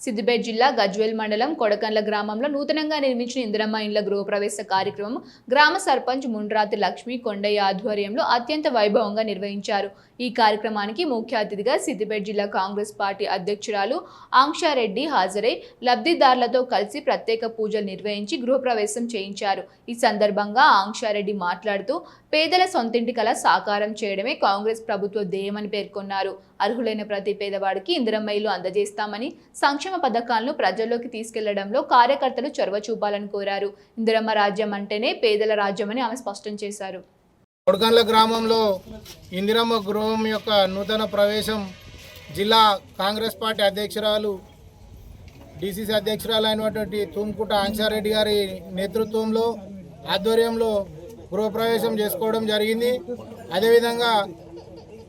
సిద్దిపేట జిల్లా గజ్వేల్ మండలం కొడకండ్ల గ్రామంలో నూతనంగా నిర్మించిన ఇందిరమ్మ ఇండ్ల గృహప్రవేశ కార్యక్రమం గ్రామ సర్పంచ్ ముండ్రాతి లక్ష్మి కొండయ్య ఆధ్వర్యంలో అత్యంత వైభవంగా నిర్వహించారు. ఈ కార్యక్రమానికి ముఖ్య అతిథిగా సిద్దిపేట జిల్లా కాంగ్రెస్ పార్టీ అధ్యక్షురాలు ఆంక్షారెడ్డి హాజరై లబ్ధిదారులతో కలిసి ప్రత్యేక పూజలు నిర్వహించి గృహప్రవేశం చేయించారు. ఈ సందర్భంగా ఆంక్షారెడ్డి మాట్లాడుతూ పేదల సొంతింటి కల సాకారం చేయడమే కాంగ్రెస్ ప్రభుత్వ ధ్యేయమని పేర్కొన్నారు. అర్హులైన ప్రతి పేదవాడికి ఇందిరమ్మ ఇల్లు అందజేస్తామని, సంక్షేమ పథకాలను ప్రజల్లోకి తీసుకెళ్లడంలో కార్యకర్తలు చొరవ చూపాలని కోరారు. ఇందిరమ్మ రాజ్యం అంటేనే పేదల రాజ్యమని ఆమె స్పష్టం చేశారు. కొడకండ్ల గ్రామంలో ఇందిరమ్మ గృహం యొక్క నూతన ప్రవేశం జిల్లా కాంగ్రెస్ పార్టీ అధ్యక్షురాలు డిసిసి అధ్యక్షురాలు అయినటువంటి తుమ్కుట ఆంక్షారెడ్డి గారి నేతృత్వంలో ఆధ్వర్యంలో గృహప్రవేశం చేసుకోవడం జరిగింది. అదేవిధంగా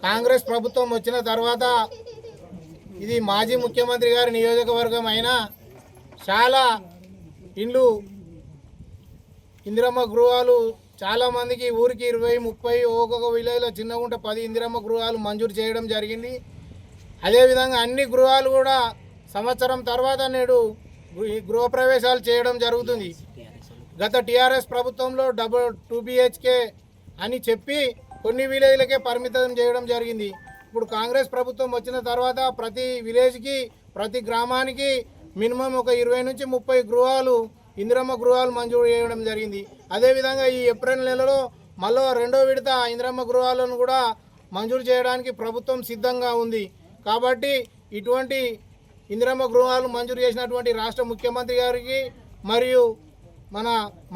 కాంగ్రెస్ ప్రభుత్వం వచ్చిన తర్వాత ఇది మాజీ ముఖ్యమంత్రి గారి నియోజకవర్గం అయినా చాలా ఇండ్లు ఇందిరమ్మ గృహాలు చాలామందికి ఊరికి 20-30 ఒక్కొక్క విలేజ్లో చిన్నగుంట 10 ఇందిరమ్మ గృహాలు మంజూరు చేయడం జరిగింది. అదేవిధంగా అన్ని గృహాలు కూడా సంవత్సరం తర్వాత నేడు గృహప్రవేశాలు చేయడం జరుగుతుంది. గత టీఆర్ఎస్ ప్రభుత్వంలో 2 BHK అని చెప్పి కొన్ని విలేజ్లకే పరిమితం చేయడం జరిగింది. ఇప్పుడు కాంగ్రెస్ ప్రభుత్వం వచ్చిన తర్వాత ప్రతి విలేజ్కి ప్రతి గ్రామానికి మినిమం ఒక 20-30 గృహాలు ఇందిరమ్మ గృహాలు మంజూరు చేయడం జరిగింది. అదేవిధంగా ఈ ఏప్రిల్ నెలలో మళ్ళీ 2వ విడత ఇందిరమ్మ గృహాలను కూడా మంజూరు చేయడానికి ప్రభుత్వం సిద్ధంగా ఉంది. కాబట్టి ఇటువంటి ఇందిరమ్మ గృహాలు మంజూరు చేసినటువంటి రాష్ట్ర ముఖ్యమంత్రి గారికి మరియు మన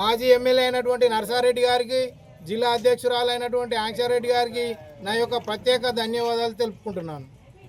మాజీ ఎమ్మెల్యే అయినటువంటి నర్సారెడ్డి గారికి, జిల్లా అధ్యక్షురాలైనటువంటి ఆంక్షారెడ్డి గారికి నా యొక్క ప్రత్యేక ధన్యవాదాలు తెలుపుకుంటున్నాను.